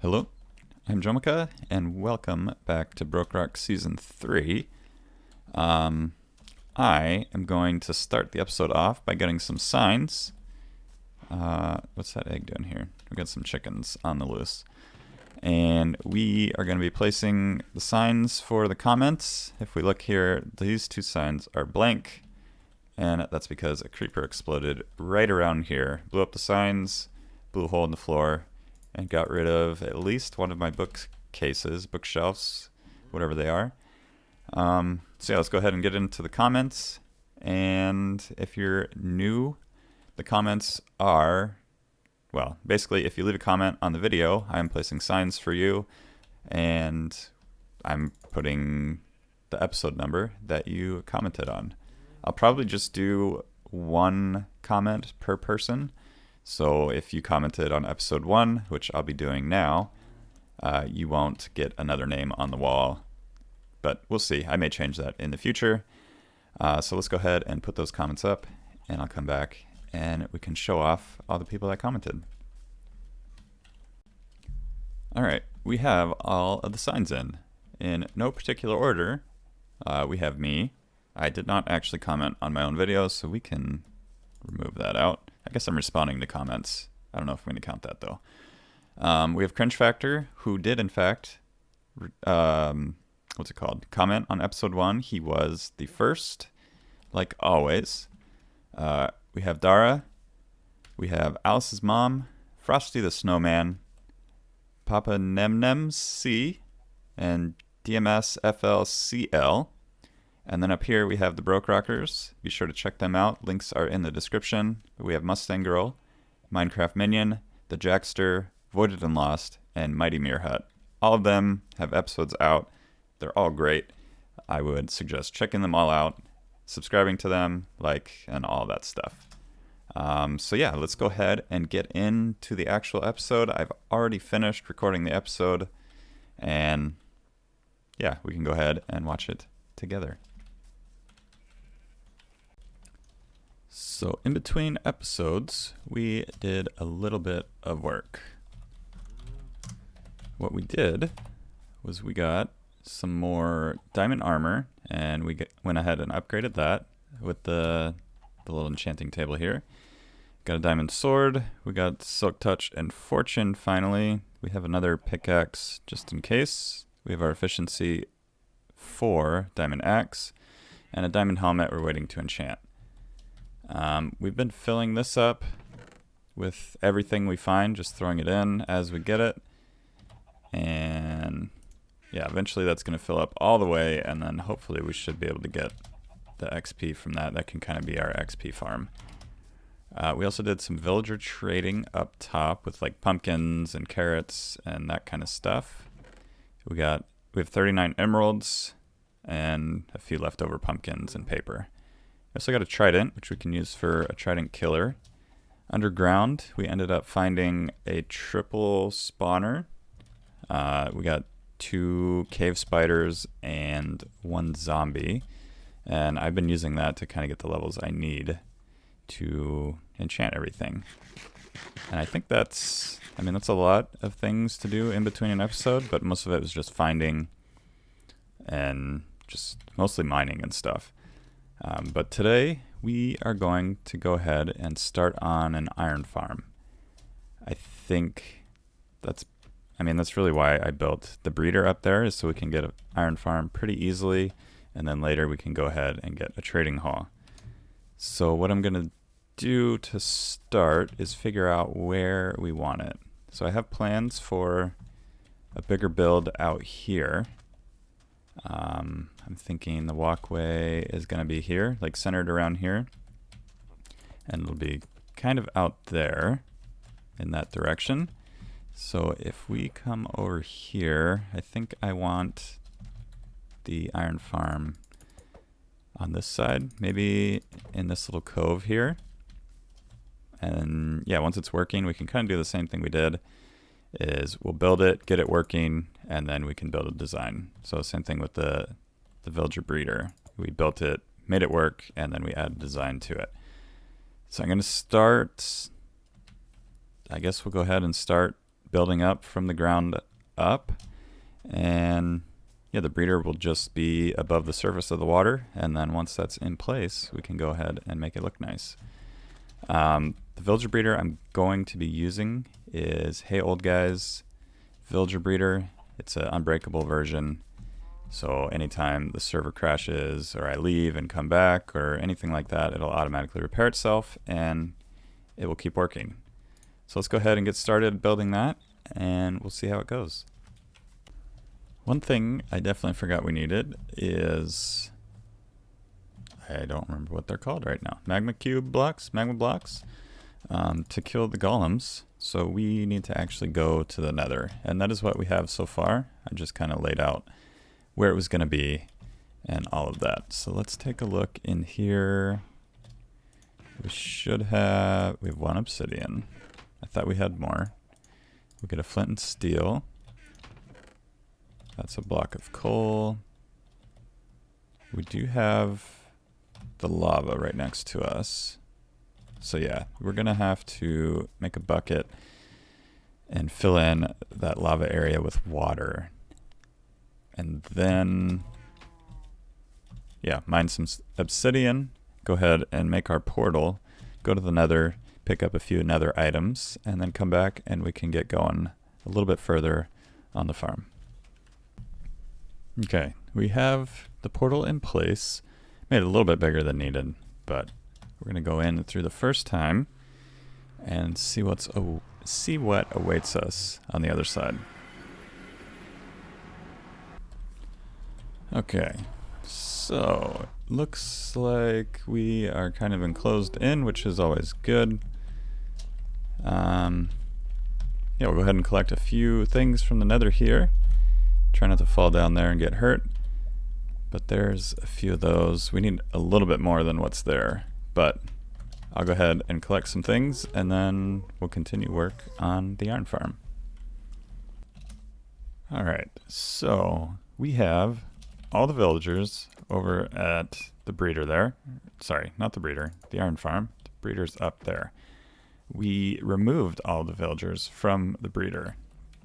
Hello, I'm Jomica, and welcome back to BrokeRock Season 3. I am going to start the episode off by getting some signs. What's that egg doing here? We've got some chickens on the loose. And we are going to be placing the signs for the comments. If we look here, these two signs are blank, and that's because a creeper exploded right around here. Blew up the signs, blew a hole in the floor, and got rid of at least one of my bookcases, bookshelves, whatever they are. So yeah, let's go ahead and get into the comments. And if you're new, the comments are, well, basically if you leave a comment on the video, I'm placing signs for you, and I'm putting the episode number that you commented on. I'll probably just do one comment per person. So if you commented on episode 1, which I'll be doing now, you won't get another name on the wall. But we'll see. I may change that in the future. So let's go ahead and put those comments up, and I'll come back and we can show off all the people that commented. All right, we have all of the signs in no particular order. We have me. I did not actually comment on my own videos, so we can remove that out. I guess I'm responding to comments. I don't know if I'm going to count that, though. We have Cringe Factor, who did, in fact, comment on episode 1. He was the first, like always. We have Dara. We have Alice's mom, Frosty the Snowman, Papa Nemnems C, and DMS FLCL. And then up here we have the BrokeRockers. Be sure to check them out. Links are in the description. We have Mustang Girl, Minecraft Minion, The Jackster, Voided and Lost, and Mighty Meerhut. All of them have episodes out. They're all great. I would suggest checking them all out, subscribing to them, and all that stuff. So yeah, let's go ahead and get into the actual episode. I've already finished recording the episode, and yeah, we can go ahead and watch it together. So in between episodes, we did a little bit of work. What we did was we got some more diamond armor, and we went ahead and upgraded that with the little enchanting table here. Got a diamond sword, we got Silk Touch and Fortune finally. We have another pickaxe just in case. We have our efficiency 4 diamond axe, and a diamond helmet we're waiting to enchant. We've been filling this up with everything we find, just throwing it in as we get it. And yeah, eventually that's going to fill up all the way, and then hopefully we should be able to get the XP from that. That can kind of be our XP farm. We also did some villager trading up top with pumpkins and carrots and that kind of stuff. We have 39 emeralds and a few leftover pumpkins and paper. We also got a trident, which we can use for a trident killer. Underground, we ended up finding a triple spawner. We got 2 cave spiders and 1 zombie. And I've been using that to kind of get the levels I need to enchant everything. And I think that's a lot of things to do in between an episode, but most of it was just finding and just mostly mining and stuff. But today we are going to go ahead and start on an iron farm. I think that's really why I built the breeder up there, is so we can get an iron farm pretty easily, and then later we can go ahead and get a trading hall. So what I'm going to do to start is figure out where we want it. So I have plans for a bigger build out here. I'm thinking the walkway is going to be here, centered around here. And it'll be kind of out there in that direction. So if we come over here, I think I want the iron farm on this side, maybe in this little cove here. And yeah, once it's working, we can kind of do the same thing we did, is we'll build it, get it working, and then we can build a design. So same thing with the villager breeder. We built it, made it work, and then we added design to it. So I'm going to start, I guess we'll go ahead and start building up from the ground up. And yeah, the breeder will just be above the surface of the water. And then once that's in place, we can go ahead and make it look nice. The villager breeder I'm going to be using is Hey Old Guys villager breeder. It's an unbreakable version. So anytime the server crashes or I leave and come back or anything like that, it'll automatically repair itself and it will keep working. So let's go ahead and get started building that and we'll see how it goes. One thing I definitely forgot we needed is, I don't remember what they're called right now, magma blocks, to kill the golems. So we need to actually go to the nether, and that is what we have so far. I just kind of laid out where it was going to be and all of that. So let's take a look in here. We have one obsidian. I thought we had more. We get a flint and steel. That's a block of coal. We do have the lava right next to us. So yeah, we're gonna have to make a bucket and fill in that lava area with water. And then, yeah, mine some obsidian, go ahead and make our portal, go to the nether, pick up a few nether items, and then come back and we can get going a little bit further on the farm. Okay, we have the portal in place. Made it a little bit bigger than needed, but we're gonna go in through the first time and see what awaits us on the other side. Okay, so looks like we are kind of enclosed in, which is always good. Yeah, we'll go ahead and collect a few things from the nether here. Try not to fall down there and get hurt. But there's a few of those. We need a little bit more than what's there. But I'll go ahead and collect some things and then we'll continue work on the iron farm. Alright, so we have all the villagers over at the breeder there. Sorry, not the breeder, the iron farm. The breeder's up there. We removed all the villagers from the breeder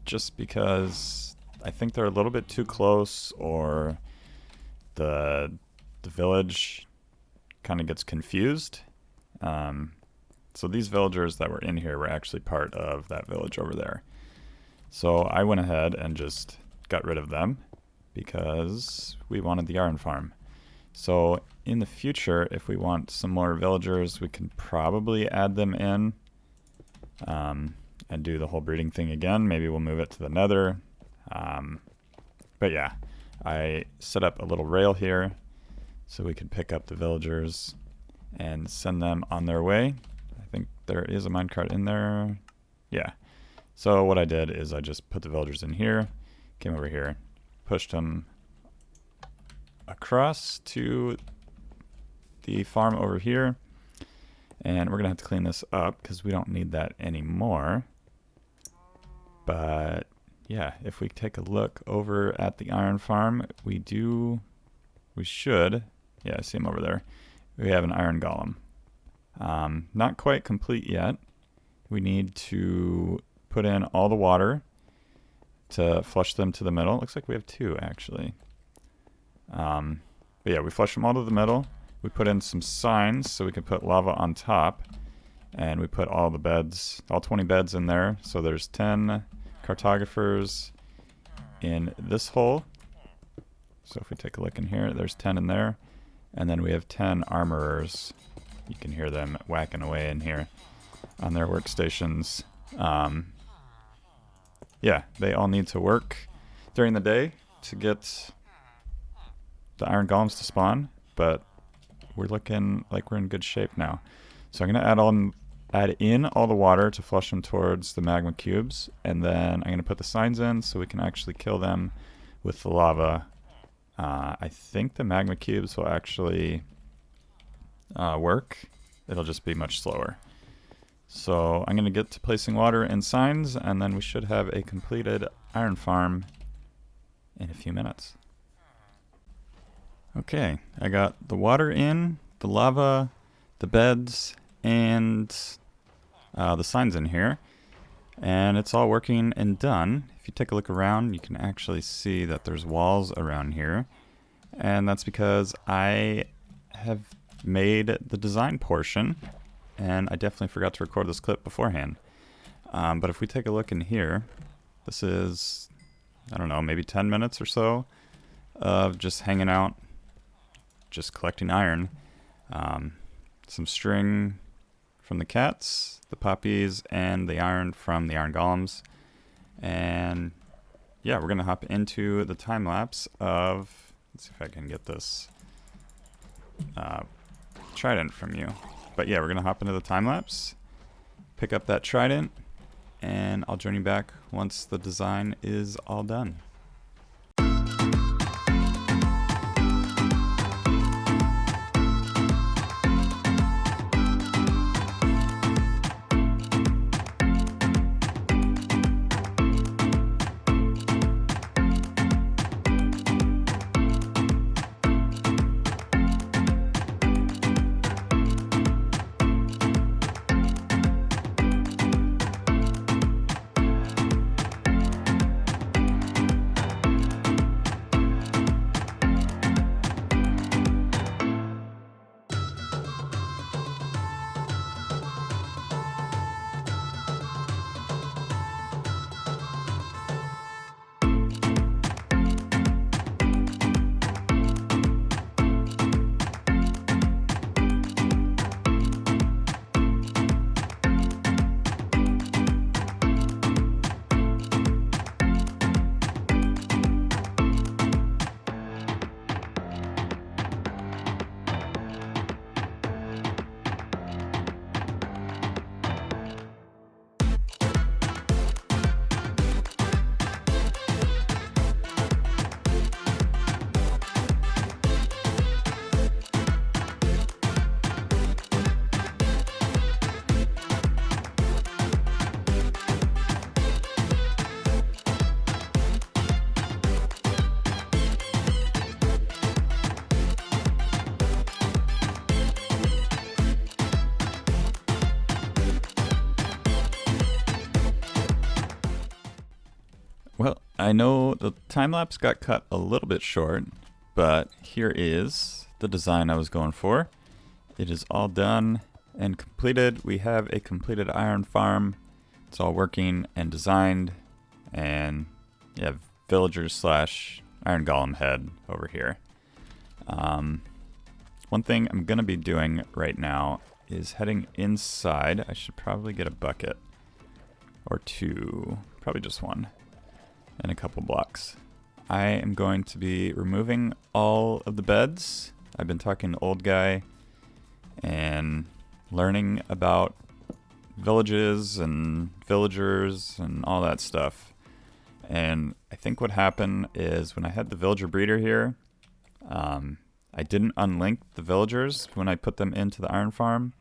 just because I think they're a little bit too close, or the village kind of gets confused. So these villagers that were in here were actually part of that village over there. So I went ahead and just got rid of them because we wanted the iron farm. So in the future, if we want some more villagers, we can probably add them in and do the whole breeding thing again. Maybe we'll move it to the nether. But yeah, I set up a little rail here so we could pick up the villagers and send them on their way. I think there is a minecart in there. Yeah. So what I did is I just put the villagers in here, came over here, pushed them across to the farm over here. And we're going to have to clean this up because we don't need that anymore. But yeah, if we take a look over at the iron farm, we should, yeah, I see him over there. We have an iron golem. Not quite complete yet. We need to put in all the water to flush them to the middle. Looks like we have two actually. But yeah, we flush them all to the middle. We put in some signs so we can put lava on top. And we put all the beds, all 20 beds in there. So there's 10 cartographers in this hole. So if we take a look in here, there's 10 in there. And then we have 10 armorers. You can hear them whacking away in here on their workstations. Yeah, they all need to work during the day to get the iron golems to spawn, but we're looking like we're in good shape now. So I'm going to add in all the water to flush them towards the magma cubes, and then I'm going to put the signs in so we can actually kill them with the lava. I think the magma cubes will actually work. It'll just be much slower. So I'm going to get to placing water and signs, and then we should have a completed iron farm in a few minutes. Okay, I got the water in, the lava, the beds, and the signs in here. And it's all working and done. If you take a look around, you can actually see that there's walls around here. And that's because I have made the design portion, and I definitely forgot to record this clip beforehand. But if we take a look in here, this is, I don't know, maybe 10 minutes or so of just hanging out, just collecting iron. Some string from the cats, the puppies, and the iron from the iron golems. And yeah, we're gonna hop into the time lapse of, let's see if I can get this trident from you. But yeah, we're gonna hop into the time lapse, pick up that trident, and I'll join you back once the design is all done. Well, I know the time lapse got cut a little bit short, but here is the design I was going for. It is all done and completed. We have a completed iron farm. It's all working and designed, and you have villagers slash iron golem head over here. One thing I'm gonna be doing right now is heading inside. I should probably get a bucket or two, probably just one, and a couple blocks. I am going to be removing all of the beds. I've been talking to old guy and learning about villages and villagers and all that stuff. And I think what happened is when I had the villager breeder here, I didn't unlink the villagers when I put them into the iron farm.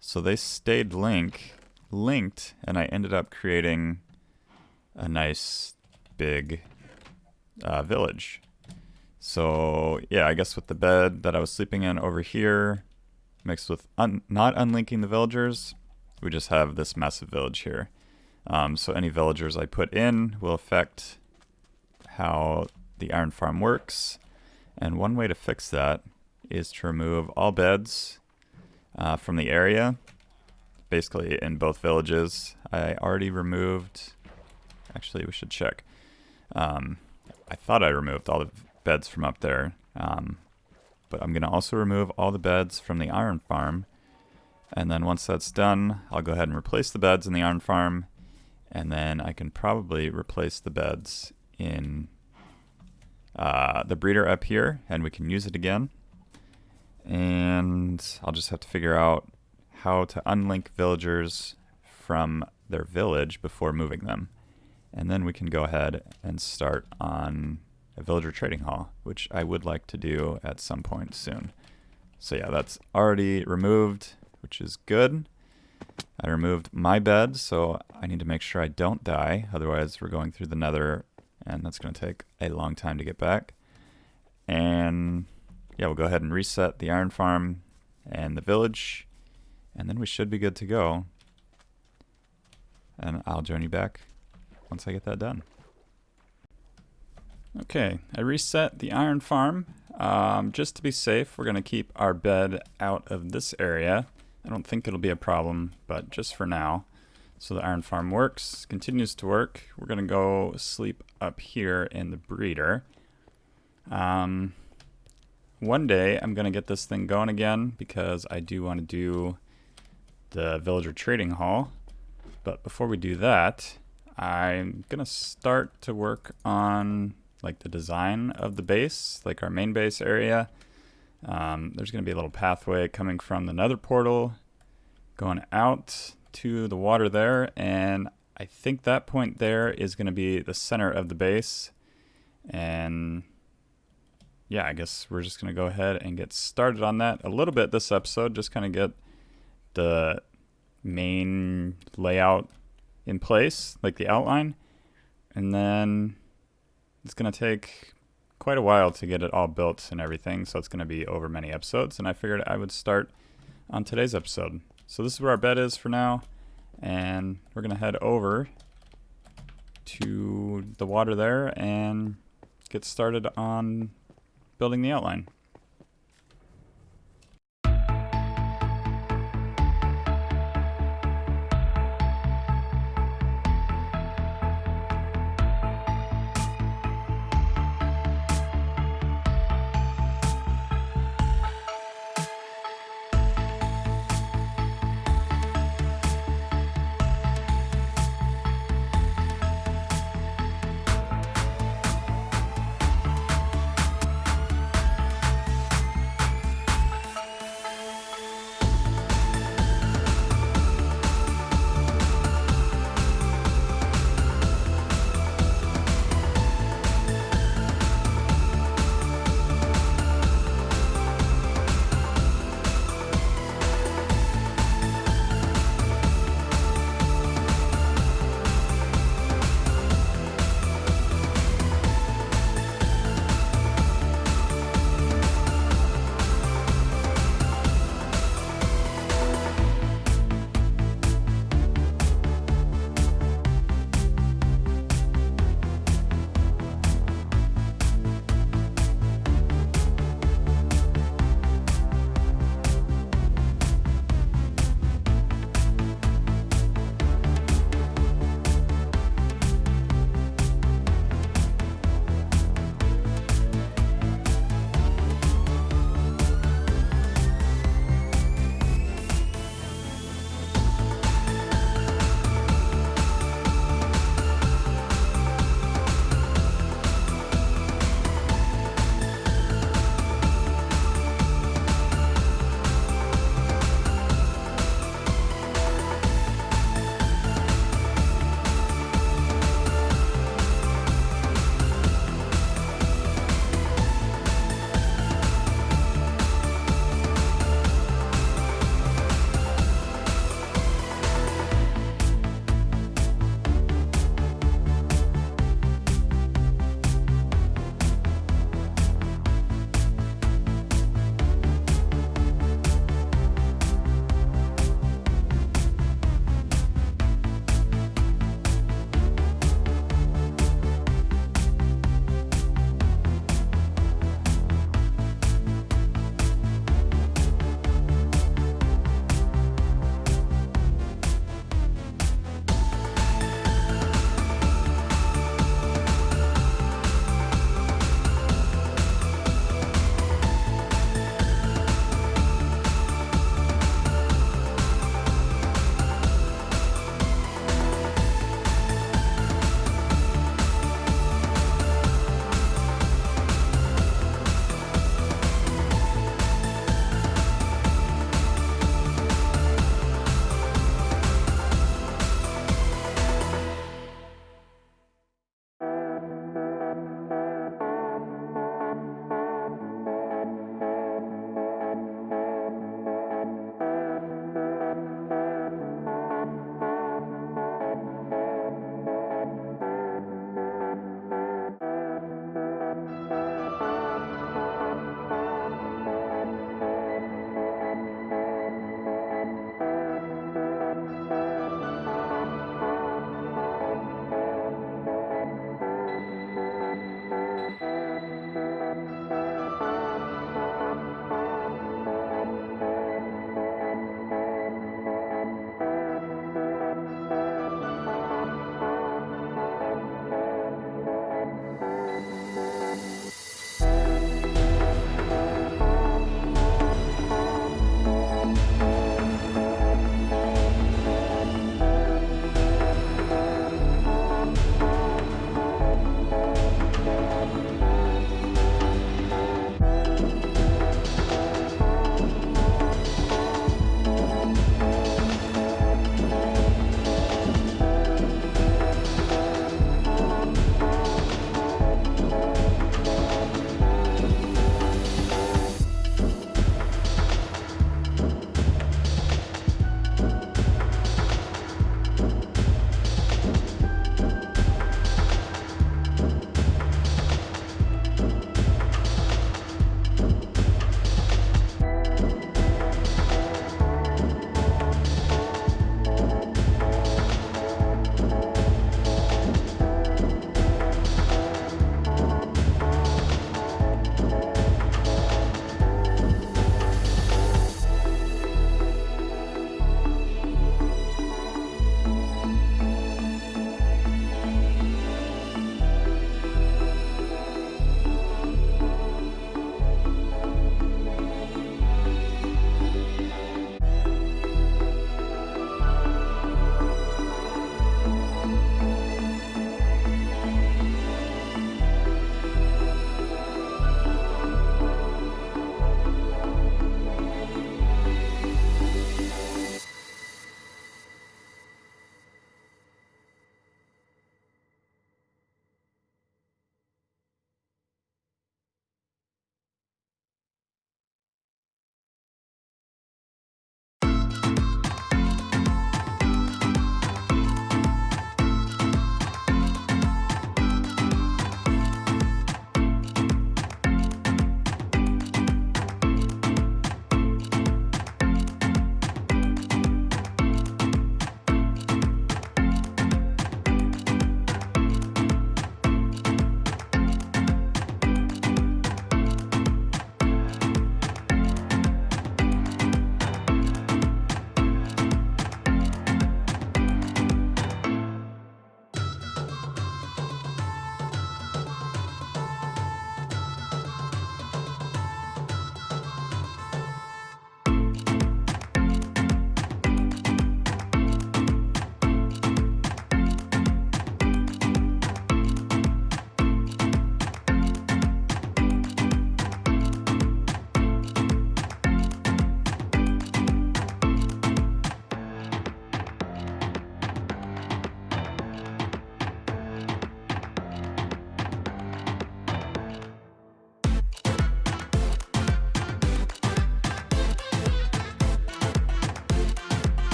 So they stayed linked, and I ended up creating a nice big village. So yeah, I guess with the bed that I was sleeping in over here, mixed with not unlinking the villagers, we just have this massive village here. So any villagers I put in will affect how the iron farm works. And one way to fix that is to remove all beds from the area, basically in both villages. I already removed, actually we should check. I thought I removed all the beds from up there, but I'm going to also remove all the beds from the iron farm. And then once that's done, I'll go ahead and replace the beds in the iron farm, and then I can probably replace the beds in the breeder up here, and we can use it again. And I'll just have to figure out how to unlink villagers from their village before moving them. And then we can go ahead and start on a villager trading hall, which I would like to do at some point soon. So yeah, that's already removed, which is good. I removed my bed, so I need to make sure I don't die. Otherwise, we're going through the nether, and that's going to take a long time to get back. And yeah, we'll go ahead and reset the iron farm and the village, and then we should be good to go. and I'll join you back once I get that done. Okay, I reset the iron farm. Just to be safe, we're going to keep our bed out of this area. I don't think it'll be a problem, but just for now. So the iron farm works, continues to work. We're going to go sleep up here in the breeder. One day I'm going to get this thing going again because I do want to do the villager trading hall. But before we do that, I'm going to start to work on like the design of the base, like our main base area. There's going to be a little pathway coming from the nether portal, going out to the water there, and I think that point there is going to be the center of the base. And yeah, I guess we're just going to go ahead and get started on that a little bit this episode, just kind of get the main layout in place, like the outline, and then it's going to take quite a while to get it all built and everything, so it's going to be over many episodes, and I figured I would start on today's episode. So this is where our bed is for now, and we're going to head over to the water there and get started on building the outline.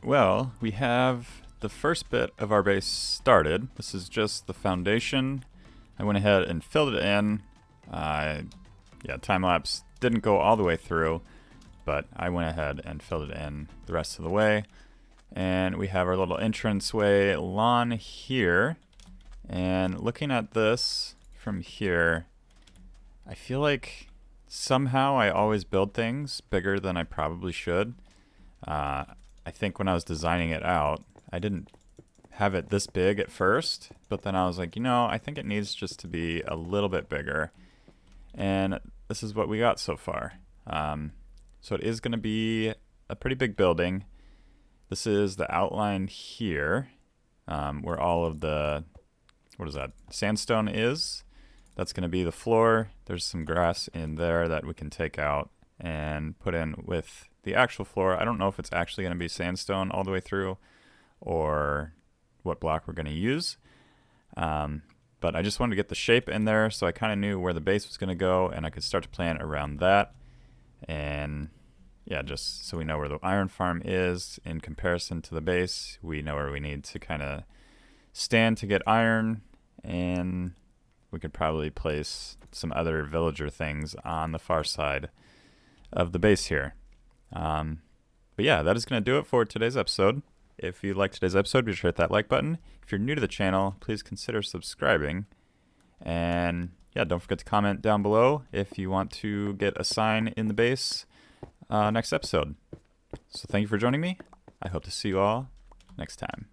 well, we have the first bit of our base started. This is just the foundation. I went ahead and filled it in. Yeah, time-lapse didn't go all the way through, but I went ahead and filled it in the rest of the way. And we have our little entranceway lawn here. And looking at this from here, I feel like somehow I always build things bigger than I probably should. I think when I was designing it out, I didn't have it this big at first, but then I was like, you know, I think it needs just to be a little bit bigger. And this is what we got so far. So it is going to be a pretty big building. This is the outline here, where all of the, what is that, sandstone is. That's going to be the floor. There's some grass in there that we can take out and put in with the actual floor. I don't know if it's actually going to be sandstone all the way through or what block we're going to use. But I just wanted to get the shape in there so I kind of knew where the base was going to go and I could start to plan around that. And yeah, just so we know where the iron farm is in comparison to the base. We know where we need to kind of stand to get iron, and we could probably place some other villager things on the far side of the base here. But yeah, that is going to do it for today's episode. If you liked today's episode, be sure to hit that like button. If you're new to the channel, please consider subscribing. And yeah, don't forget to comment down below if you want to get a sign in the base next episode. So thank you for joining me. I hope to see you all next time.